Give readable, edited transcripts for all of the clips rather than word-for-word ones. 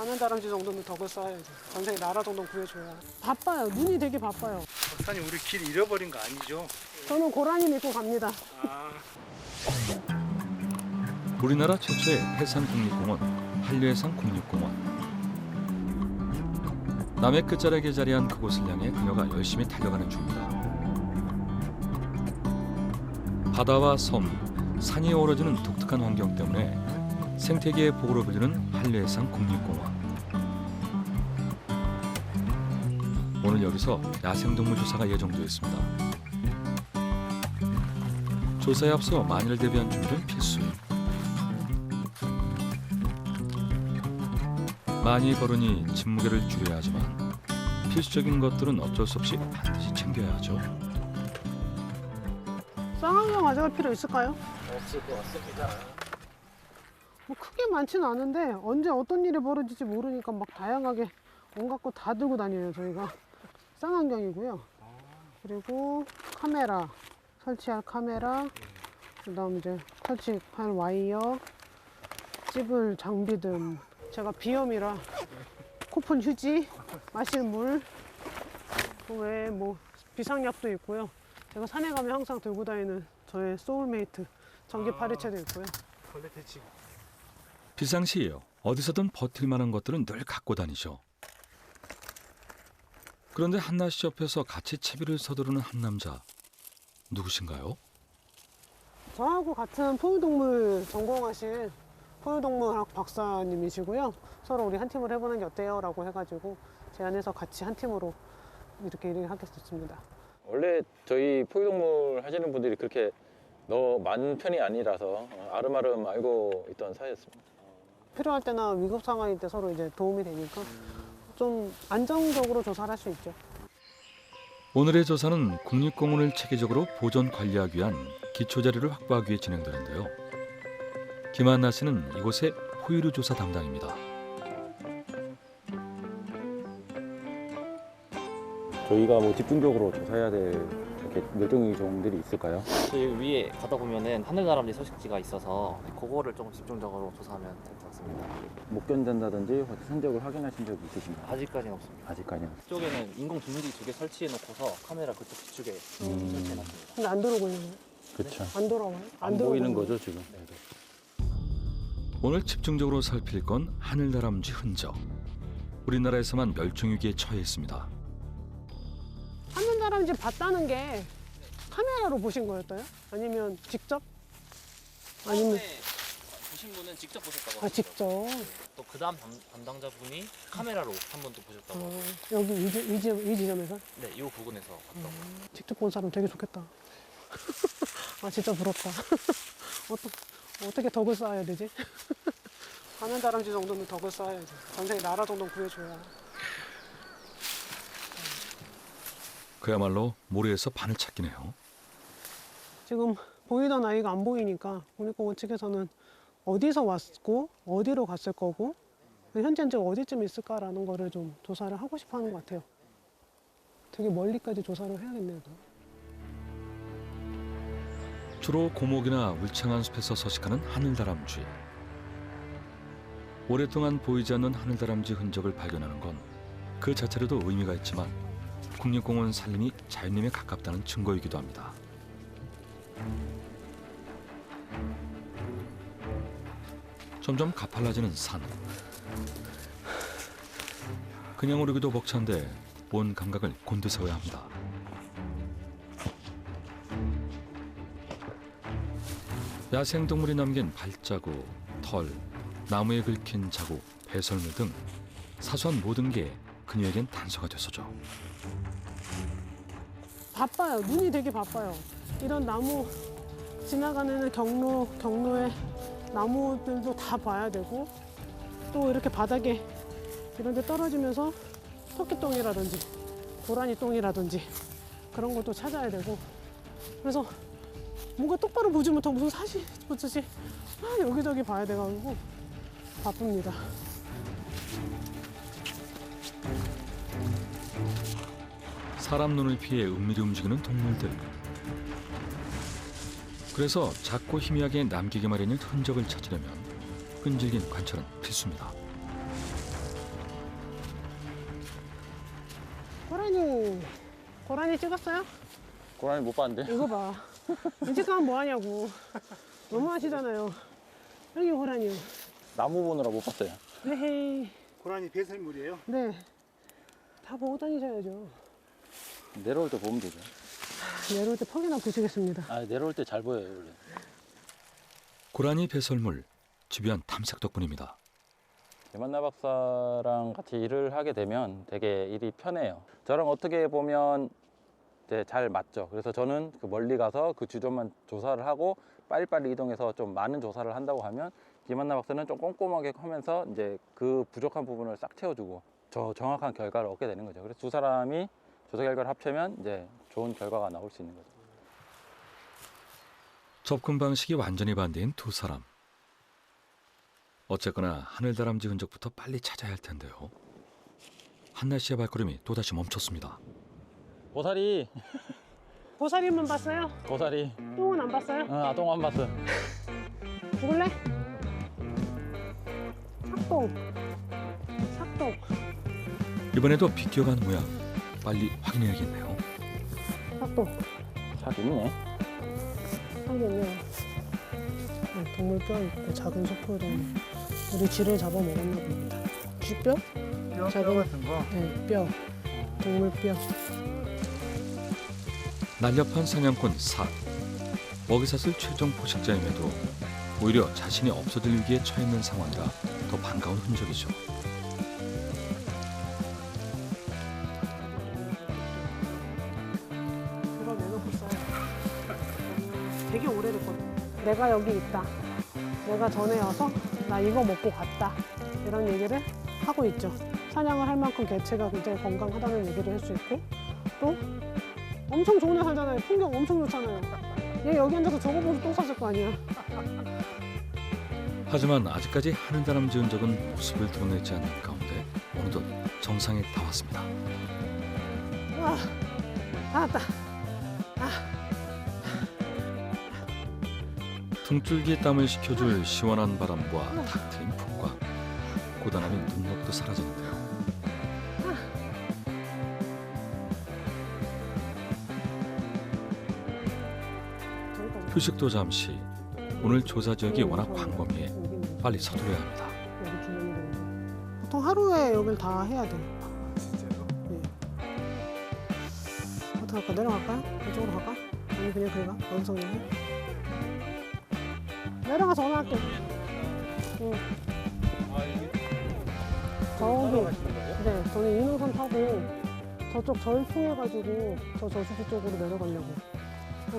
하늘다람쥐 정도는 덕을 쌓아야지. 전생에 나라 정도는 구해줘야. 바빠요. 눈이 되게 바빠요. 박사님 우리 길 잃어버린 거 아니죠? 저는 고라니 믿고 갑니다. 아. 우리나라 최초의 해상국립공원 한류해상 국립공원. 남해 끝자락에 자리한 그곳을 향해 그녀가 열심히 달려가는 중입니다. 바다와 섬, 산이 어우러지는 독특한 환경 때문에 생태계의 보고를 불리는 한류해상 국립공원. 오늘 여기서 야생동물 조사가 예정되어 있습니다. 조사에 앞서 만일을 대비한 준비는 필수임. 많이 걸으니 짐무게를 줄여야 하지만 필수적인 것들은 어쩔 수 없이 반드시 챙겨야 하죠. 쌍안경 가져갈 필요 있을까요? 없을 것 같습니다. 뭐 크게 많지는 않은데 언제 어떤 일이 벌어질지 모르니까 막 다양하게 온갖 거 다 들고 다녀요 저희가. 쌍안경이고요. 그리고 카메라, 설치할 카메라, 그다음 이제 설치할 와이어, 찝을 장비들. 제가 비염이라 코푼 휴지, 마실 물, 그 외에 뭐 비상약도 있고요. 제가 산에 가면 항상 들고 다니는 저의 소울메이트 전기 파리채도 있고요. 벌레 대치. 비상시에 어디서든 버틸 만한 것들은 늘 갖고 다니죠. 그런데 한나 씨 옆에서 같이 채비를 서두르는 한 남자. 누구신가요? 저하고 같은 포유동물 전공하신 포유동물학 박사님이시고요. 서로 우리 한 팀을 해보는 게 어때요? 라고 해가지고 제안해서 같이 한 팀으로 이렇게 일을 하게 됐습니다. 원래 저희 포유동물 하시는 분들이 그렇게 너무 많은 편이 아니라서 아름아름 알고 있던 사이였습니다. 필요할 때나 위급 상황일 때 서로 이제 도움이 되니까 좀 안정적으로 조사를 할 수 있죠. 오늘의 조사는 국립공원을 체계적으로 보존 관리하기 위한 기초 자료를 확보하기 위해 진행되는데요. 김한나 씨는 이곳의 포유류 조사 담당입니다. 저희가 뭐 집중적으로 조사해야 될 이렇게 멸종 위기종들이 있을까요? 저기 위에 가다 보면은 하늘다람쥐 서식지가 있어서 그거를 조금 집중적으로 조사하면 될 것 같습니다. 목견된다든지 흔적을 확인하신 적이 있으신가요? 아직까지는 없습니다. 아직까지는. 이쪽에는 인공 비밀기 2개 설치해 놓고서 카메라 그쪽 뒤쪽에 설치해 놨습니다. 근데 안 들어오고 있는 거예요? 그렇죠. 안 돌아와요? 안 들어오고 보이는 있는 거죠 지금. 오늘 집중적으로 살필 건 하늘다람쥐 흔적. 우리나라에서만 멸종위기에 처해 있습니다. 하늘다람쥐 봤다는 게 카메라로 보신 거였어요? 아니면 직접? 아니면 보신 분은 직접 보셨다고 아 직접? 또 그다음 담당자분이 카메라로 한 번 또 보셨다고. 여기 이 지점에서? 네, 이 부분에서 봤다고. 직접 본 사람 되게 좋겠다. 아 진짜 부럽다. 어떻게 덕을 쌓아야 되지? 하늘다람쥐 정도는 덕을 쌓아야지. 전생에 나라 정도는 구해줘야. 그야말로 모래에서 바늘 찾기네요. 지금 보이던 아이가 안 보이니까 국립공원 측에서는 어디서 왔고 어디로 갔을 거고 현재 어디쯤 있을까라는 거를 좀 조사를 하고 싶어 하는 것 같아요. 되게 멀리까지 조사를 해야겠네요. 또. 주로 고목이나 울창한 숲에서 서식하는 하늘다람쥐. 오랫동안 보이지 않는 하늘다람쥐 흔적을 발견하는 건 그 자체로도 의미가 있지만 국립공원 산림이 자연림에 가깝다는 증거이기도 합니다. 점점 가팔라지는 산. 그냥 오르기도 벅찬데 온 감각을 곤두세워야 합니다. 야생동물이 남긴 발자국, 털, 나무에 긁힌 자국, 배설물 등 사소한 모든 게 그녀에겐 단서가 됐었죠. 바빠요. 눈이 되게 바빠요. 이런 나무 지나가는 경로에 나무들도 다 봐야 되고 또 이렇게 바닥에 이런 데 떨어지면서 토끼똥이라든지 고라니 똥이라든지 그런 것도 찾아야 되고 그래서 뭔가 똑바로 보지 못하고 무슨 사진 보듯이 여기저기 봐야 돼가지고 바쁩니다. 사람 눈을 피해 은밀히 움직이는 동물들. 그래서 작고 희미하게 남기게 마련인 흔적을 찾으려면 끈질긴 관찰은 필수입니다. 고라니 찍었어요? 고라니 못 봤는데. 이거 봐. 일찍 가면 뭐 하냐고. 너무 하시잖아요. 여기 고라니요. 나무 보느라 못 봤어요. 헤헤이. 고라니 배설물이에요. 네. 다 보고 다니셔야죠. 내려올 때 보면 되죠. 내려올 때 퍽이나 부시겠습니다. 아, 내려올 때 잘 보여요, 원래. 고라니 배설물 주변 탐색 덕분입니다. 김한나 박사랑 같이 일을 하게 되면 되게 일이 편해요. 저랑 어떻게 보면 이제 잘 맞죠. 그래서 저는 그 멀리 가서 그 주점만 조사를 하고 빨리빨리 이동해서 좀 많은 조사를 한다고 하면 김한나 박사는 좀 꼼꼼하게 하면서 이제 그 부족한 부분을 싹 채워주고 저 정확한 결과를 얻게 되는 거죠. 그래서 두 사람이 조사 결과를 합치면 이제 좋은 결과가 나올 수 있는 거죠. 접근 방식이 완전히 반대인 두 사람. 어쨌거나 하늘다람쥐 흔적부터 빨리 찾아야 할 텐데요. 한나 씨의 발걸음이 또다시 멈췄습니다. 고사리, 고사리만 봤어요? 고사리. 똥은 안 봤어요? 똥 안 봤어. 죽을래? 삭똥. 삭똥. 이번에도 비껴간 모양. 빨리 확인해야겠네요. 삭똥. 싹 있네. 하겠네요. 동물 뼈 있고 작은 소포도 우리 쥐를 잡아먹었나 봅니다. 쥐뼈? 뼈 작은- 같은 거. 네, 뼈. 동물 뼈. 날렵한 사냥꾼 삭. 먹이사슬 최종 포식자임에도 오히려 자신이 없어질 위기에 처해 있는 상황이라 더 반가운 흔적이죠. 이걸 내놓고 써요. 되게 오래됐거든. 내가 여기 있다. 내가 전에 와서 나 이거 먹고 갔다. 이런 얘기를 하고 있죠. 사냥을 할 만큼 개체가 굉장히 건강하다는 얘기를 할 수 있고 또 엄청 좋은 데 살잖아요. 풍경 엄청 좋잖아요. 얘 여기 앉아서 저거 보고 똥 쌌을 거 아니야. 하지만 아직까지 하늘다람쥐 흔적은 모습을 드러내지 않는 가운데 어느덧 정상에 닿았습니다. 와, 다 왔다. 등줄기에 땀을 식혀줄 시원한 바람과 탁 트인 풍광, 고단함이 눈먹도 사라지는데요. 저기까지. 휴식도 잠시. 오늘 조사 지역이 워낙 광범위해 여기는 빨리 서두르야 합니다. 여기 주변이 되는데 보통 하루에 여길 다 해야 돼. 진짜요? 어떻게 할까? 내려갈까요? 이쪽으로 갈까? 아니 그냥 그래 가? 여기서 그냥 해? 내려가 전화할게. 응. 저기 네, 저는 인호선 타고 저쪽 절충해가지고 저 저수지 쪽으로 내려가려고.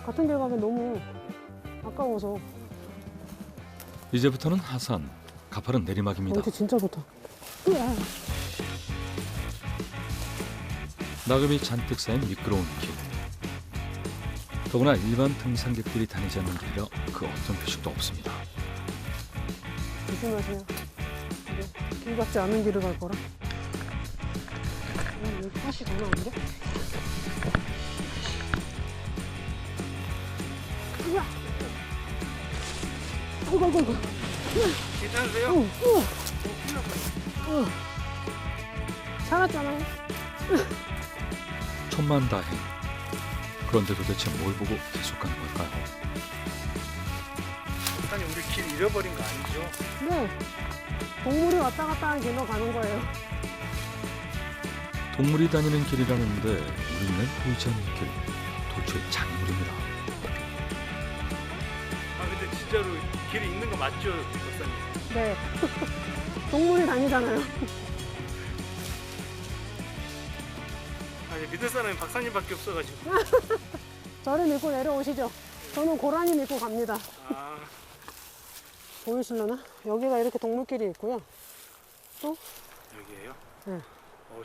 같은 길 가면 너무 아까워서. 이제부터는 하산, 가파른 내리막입니다. 경치 진짜 좋다. 으아. 낙엽이 잔뜩 쌓인 미끄러운 길. 더구나 일반 등산객들이 다니지 않는 길이라 그 어떤 표식도 없습니다. 조심하세요. 이게 길 같지 않은 길을 갈 거라. 여기 다시 더 나오는데? 으아! 아이고. 괜찮으세요? 살았잖아요. 천만다행. 그런데 도대체 뭘 보고 계속 가는 걸까요? 아니 우리 길 잃어버린 거 아니죠? 네. 동물이 왔다 갔다 하는 길로 가는 거예요. 동물이 다니는 길이라는데 우리는 보이지 않는 길. 도처의 장물입니다. 아 근데 진짜로 길이 있는 거 맞죠, 박사님? 네. 동물이 다니잖아요. 아니 믿을 사람이 박사님밖에 없어가지고. 저를 믿고 내려오시죠. 저는 고라니 믿고 갑니다. 아 보이실려나? 여기가 이렇게 동물길이 있고요. 여기에요? 네.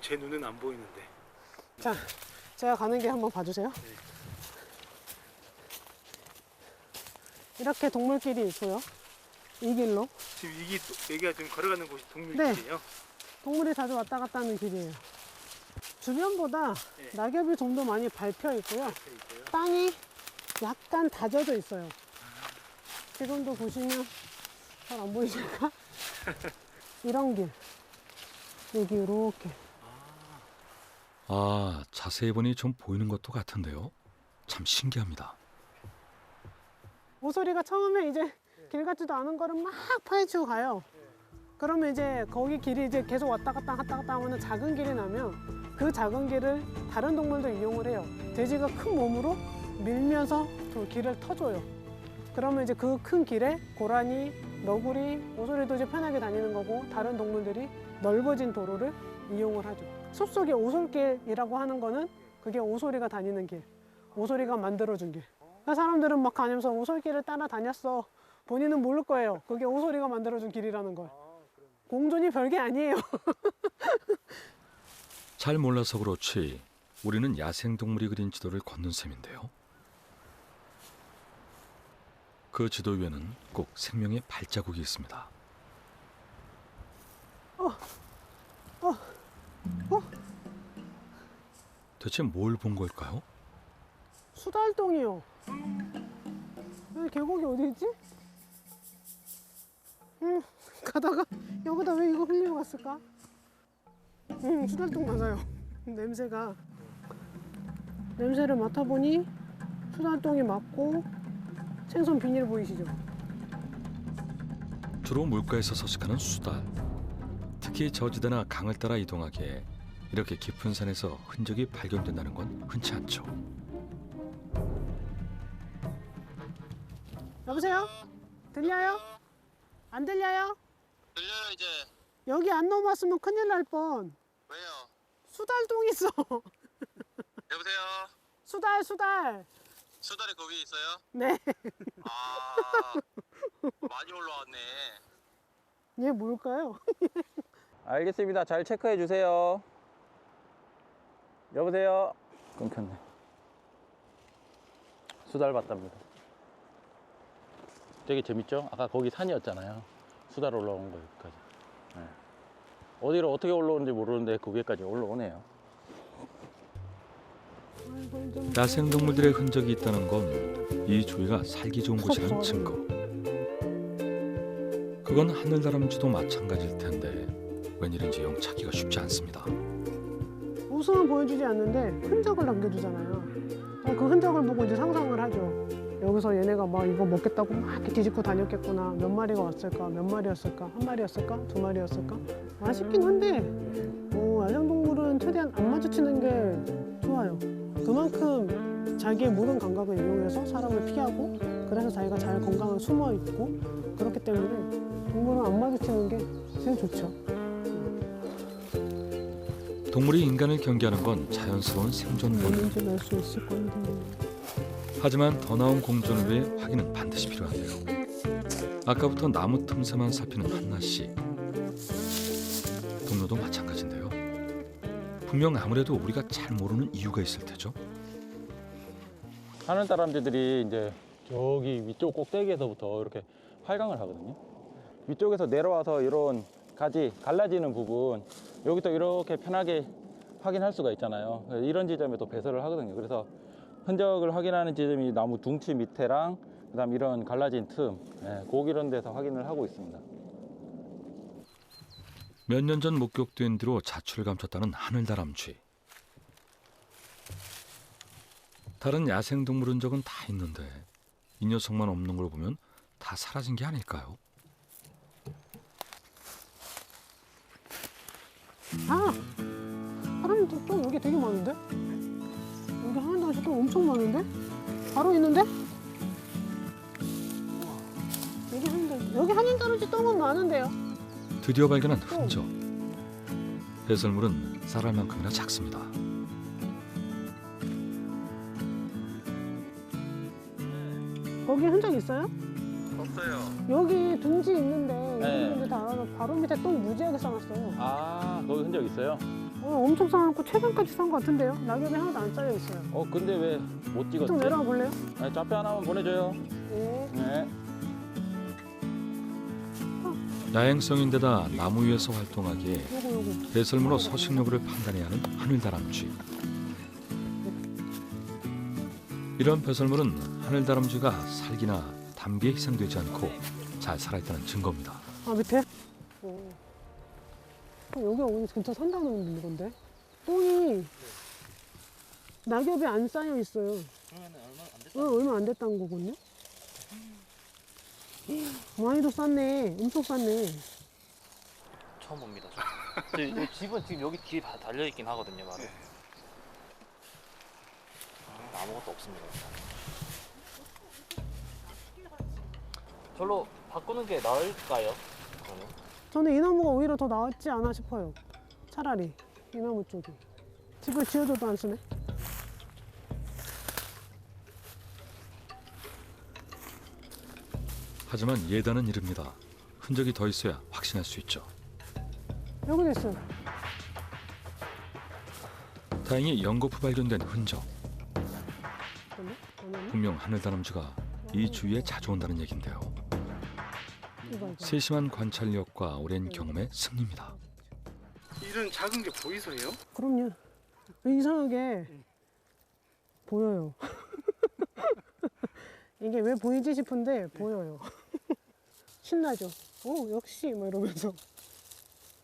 제 눈은 안 보이는데. 자, 제가 가는 길 한번 봐주세요. 이렇게 동물길이 있고요. 이 길로. 지금 여기가 지금 걸어가는 곳이 동물길이에요? 동물이 자주 왔다 갔다 하는 길이에요. 주변보다 네. 낙엽이 좀 더 많이 밟혀 있고요. 이렇게 있고요. 땅이 약간 다져져 있어요. 지금도 보시면 잘 안 보이실까? 이런 길. 여기 이렇게. 아, 자세히 보니 좀 보이는 것도 같은데요. 참 신기합니다. 오소리가 처음에 이제 길 같지도 않은 거를 막 파헤치고 가요. 그러면 이제 거기 길이 이제 계속 왔다 갔다 하면 작은 길이 나면 그 작은 길을 다른 동물도 이용을 해요. 돼지가 큰 몸으로 밀면서 그 길을 터줘요. 그러면 이제 그 큰 길에 고라니, 너구리, 오소리도 이제 편하게 다니는 거고 다른 동물들이 넓어진 도로를 이용을 하죠. 숲속의 오솔길이라고 하는 거는 그게 오소리가 다니는 길, 오소리가 만들어준 길. 그러니까 사람들은 막 다니면서 오솔길을 따라 다녔어. 본인은 모를 거예요. 그게 오소리가 만들어준 길이라는 걸. 공존이 별게 아니에요. 잘 몰라서 그렇지 우리는 야생동물이 그린 지도를 걷는 셈인데요. 그 지도 위에는 꼭 생명의 발자국이 있습니다. 대체 뭘 본 걸까요? 수달동이요. 여기 계곡이 어디 있지? 가다가 여기다 왜 이거 흘리고 갔을까? 수달동 맞아요. 냄새를 맡아보니 수달동이 맞고 생선 비닐 보이시죠? 주로 물가에서 서식하는 수달. 특히 저지대나 강을 따라 이동하기에 이렇게 깊은 산에서 흔적이 발견된다는 건 흔치 않죠. 여보세요? 들려요? 안 들려요? 들려요 이제. 여기 안 넘어왔으면 큰일 날 뻔. 왜요? 수달동 있어. 여보세요? 수달. 수달이 거기 있어요? 네. 아 많이 올라왔네. 얘 뭘까요? 알겠습니다. 잘 체크해 주세요. 여보세요? 끊겼네. 수달 봤답니다. 되게 재밌죠? 아까 거기 산이었잖아요. 수달 올라온 거기까지. 네. 어디로 어떻게 올라오는지 모르는데 그 위에까지 올라오네요. 야생동물들의 흔적이 있다는 건 이 주위가 살기 좋은 곳이라는 증거. 그건 하늘다람쥐도 마찬가지일 텐데 웬일인지 영 찾기가 쉽지 않습니다. 모습은 보여주지 않는데 흔적을 남겨주잖아요. 그 흔적을 보고 이제 상상을 하죠. 여기서 얘네가 막 이거 먹겠다고 막 이렇게 뒤집고 다녔겠구나. 몇 마리가 왔을까? 몇 마리였을까? 한 마리였을까? 두 마리였을까? 아쉽긴 한데 야생동물은 최대한 안 마주치는 게 좋아요. 그만큼 자기의 모든 감각을 이용해서 사람을 피하고 그래서 자기가 잘 건강을 숨어 있고 그렇기 때문에 동물은 안 마주치는 게 제일 좋죠. 동물이 인간을 경계하는 건 자연스러운 생존 본능. 뭔지 알 수 있을 건데. 하지만 더 나은 공존을 위해 확인은 반드시 필요한데요. 아까부터 나무 틈새만 살피는 한나 씨. 동료도 마찬가지인데요. 분명 아무래도 우리가 잘 모르는 이유가 있을 테죠. 하늘다람쥐들이 이제 저기 위쪽 꼭대기에서부터 이렇게 활강을 하거든요. 위쪽에서 내려와서 이런 가지 갈라지는 부분 여기서 이렇게 편하게 확인할 수가 있잖아요. 이런 지점에 또 배설을 하거든요. 그래서 흔적을 확인하는 지점이 나무 둥치 밑에랑 그다음 이런 갈라진 틈, 고 이런 데서 확인을 하고 있습니다. 몇 년 전 목격된 뒤로 자취를 감췄다는 하늘다람쥐. 다른 야생동물 흔적은 다 있는데 이 녀석만 없는 걸 보면 다 사라진 게 아닐까요? 사람이 또 여기 되게 많은데? 여기 하늘다람쥐 또 엄청 많은데? 바로 있는데? 여기 하늘다람쥐 똥은 많은데요? 드디어 발견한 흔적. 배설물은 쌀알 만큼이나 작습니다. 거기 흔적 있어요? 없어요. 여기 둥지 있는데 네. 있는데 다 알아서 바로 밑에 똥 무지하게 싸놨어요. 아, 거기 흔적 있어요? 엄청 싸놓고 최근까지 싼 것 같은데요? 낙엽이 하나도 안 쌓여 있어요. 근데 왜 못 찍었지? 좀 내려가 볼래요? 좌표 하나만 보내줘요. 네. 네. 야행성인데다 나무 위에서 활동하기에 요거. 배설물로 서식 여부를 판단해야 하는 하늘다람쥐. 이런 배설물은 하늘다람쥐가 살기나 담비에 희생되지 않고 잘 살아있다는 증거입니다. 밑에? 여기 오니 진짜 산다는 건데? 똥이 낙엽이 안 쌓여 있어요. 그러면 얼마 안 됐다. 얼마 안 됐다는 거거든요. 많이도 쌌네. 엄청 쌌네. 처음 봅니다. 이 집은 지금 여기 뒤에 다 달려 있긴 하거든요, 바로. 아무것도 없습니다. 절로 바꾸는 게 나을까요? 그러면? 저는 이 나무가 오히려 더 낫지 않아 싶어요. 차라리 이 나무 쪽이. 집을 지어줘도 안 쓰네. 하지만 예단은 이릅니다. 흔적이 더 있어야 확신할 수 있죠. 여기도 있어요. 다행히 연거푸 발견된 흔적. 잠깐만. 아니었나? 분명 하늘다람쥐가 이 주위에 자주 온다는 얘긴데요. 이거. 세심한 관찰력과 오랜 경험의 승리입니다. 이런 작은 게 보이세요? 그럼요. 이상하게 보여요. 이게 왜 보이지 싶은데 보여요. 신나죠? 오, 역시 뭐 이러면서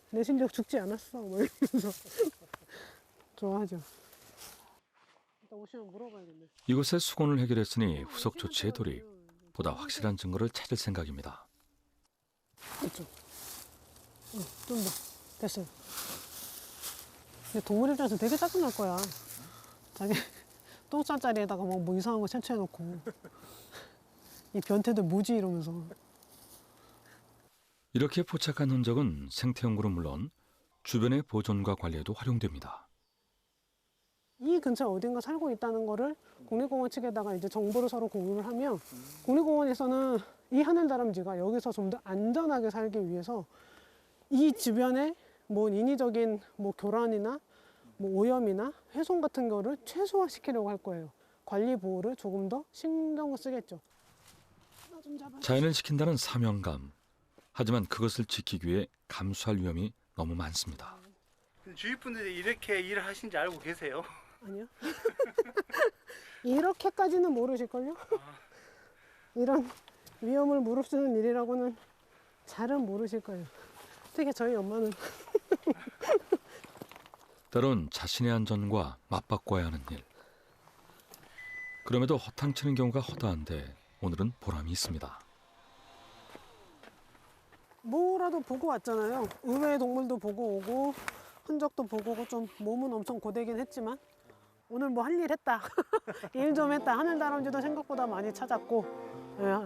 내 실력 죽지 않았어 뭐 이러면서 좋아하죠. 일단 오시면 물어봐야겠네. 이곳의 수건을 해결했으니 후속 조치에 돌입. 보다 확실한 증거를 찾을 생각입니다. 이쪽. 좀 더. 됐어요. 근데 동물 입장에서 되게 짜증날 거야. 자기 똥 싼 자리에다가 막 뭐 이상한 거 채취해놓고 이 변태들 뭐지 이러면서. 이렇게 포착한 흔적은 생태연구는 물론 주변의 보존과 관리에도 활용됩니다. 이 근처에 어딘가 살고 있다는 거를 국립공원 측에다가 이제 정보를 서로 공유를 하면 국립공원에서는 이 하늘다람쥐가 여기서 좀 더 안전하게 살기 위해서 이 주변에 뭐 인위적인 뭐 교란이나 뭐 오염이나 훼손 같은 거를 최소화시키려고 할 거예요. 관리 보호를 조금 더 신경을 쓰겠죠. 나 좀 잡아주세요. 자연을 지킨다는 사명감. 하지만 그것을 지키기 위해 감수할 위험이 너무 많습니다. 주위 분들이 이렇게 일을 하신지 알고 계세요? 아니요. 이렇게까지는 모르실걸요? 이런 위험을 무릅쓰는 일이라고는 잘은 모르실 거예요. 특히 저희 엄마는. 때론 자신의 안전과 맞바꿔야 하는 일. 그럼에도 허탕치는 경우가 허다한데 오늘은 보람이 있습니다. 뭐라도 보고 왔잖아요. 의외의 동물도 보고 오고 흔적도 보고 오고 좀 몸은 엄청 고되긴 했지만 오늘 뭐 할 일 했다. 일 좀 했다. 하늘다람쥐도 생각보다 많이 찾았고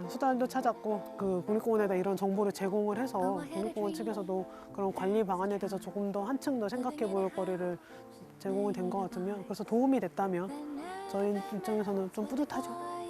수달도 찾았고 그 국립공원에다 이런 정보를 제공을 해서 국립공원 측에서도 그런 관리 방안에 대해서 조금 더 한층 더 생각해 볼 거리를 제공이 된 것 같으면 그래서 도움이 됐다면 저희 입장에서는 좀 뿌듯하죠.